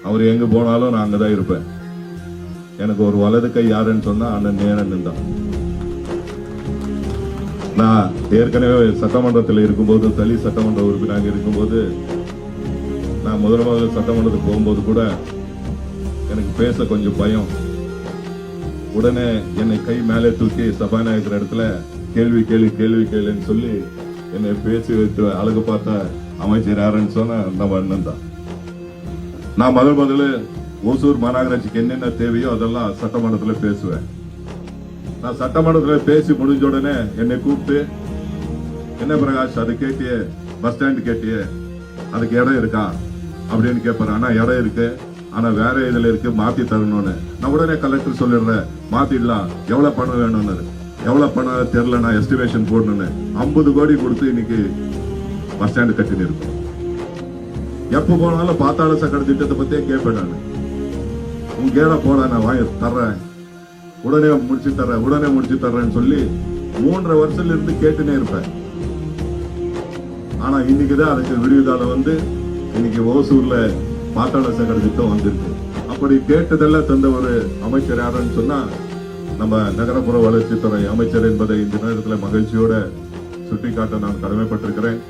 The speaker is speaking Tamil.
அவர் எங்க போனாலும் நான் அங்கதான் இருப்பேன். எனக்கு ஒரு வலது கை யாருன்னு சொன்னா அண்ணன் நேரன் தான். நான் ஏற்கனவே சட்டமன்றத்தில் இருக்கும்போது, தளி சட்டமன்ற உறுப்பினராக இருக்கும்போது, நான் முதல்ல சட்டமன்றத்துக்கு போகும்போது கூட எனக்கு பேச கொஞ்சம் பயம். உடனே என்னை கை மேலே தூக்கி சபாநாயகர் இடத்துல கேள்வி கேளுன்னு சொல்லி என்னை பேசி வைத்து அழகு பார்த்த அமைச்சர் யாருன்னு சொன்ன நம்ம அண்ணன் தான். நான் முதல்ல ஓசூர் மாநகராட்சிக்கு என்னென்ன தேவையோ அதெல்லாம் சட்டமன்றத்தில் பேசுவேன். நான் சட்டமன்றத்தில் பேசி முடிஞ்ச உடனே என்னை கூப்பிட்டு, என்ன பிரகாஷ் அது கேட்டியே, பஸ் ஸ்டாண்ட் கேட்டியே, அதுக்கு இடம் இருக்கா அப்படின்னு கேட்பாரு. ஆனா இடம் இருக்கு, ஆனா வேற இதுல இருக்கு, மாத்தி தரணும்னு. நான் உடனே கலெக்டர் சொல்லிடுறேன், மாத்திடலாம். எவ்வளவு பணம் வேணும்னு, எவ்வளவு பணம் தெரியல, நான் எஸ்டிமேஷன் போடணும்னு 50 கோடி கொடுத்து இன்னைக்கு பஸ் ஸ்டாண்ட் கட்டின்னு இருக்கும். எப்ப போனாலும் பாத்தாள சக்கர திட்டத்தை பத்தியே கேட்பேன். நான் உங்க கேட போட நான் வாங்கி தர்றேன், உடனே முடிச்சு தர்றேன்னு சொல்லி 3.5 வருஷத்துல இருந்து கேட்டுனே இருப்பேன். ஆனா இன்னைக்குதான் அதுக்கு விடிவுதால வந்து இன்னைக்கு ஓசூர்ல பாத்தாள சக்கர திட்டம் வந்திருக்கு. அப்படி கேட்டதெல்லாம் தந்த ஒரு அமைச்சர் யாருன்னு சொன்னா நம்ம நகரப்புற வளர்ச்சித்துறை அமைச்சர் என்பதை இந்த நேரத்தில் மகிழ்ச்சியோட சுட்டிக்காட்ட நான் கடமைப்பட்டிருக்கிறேன்.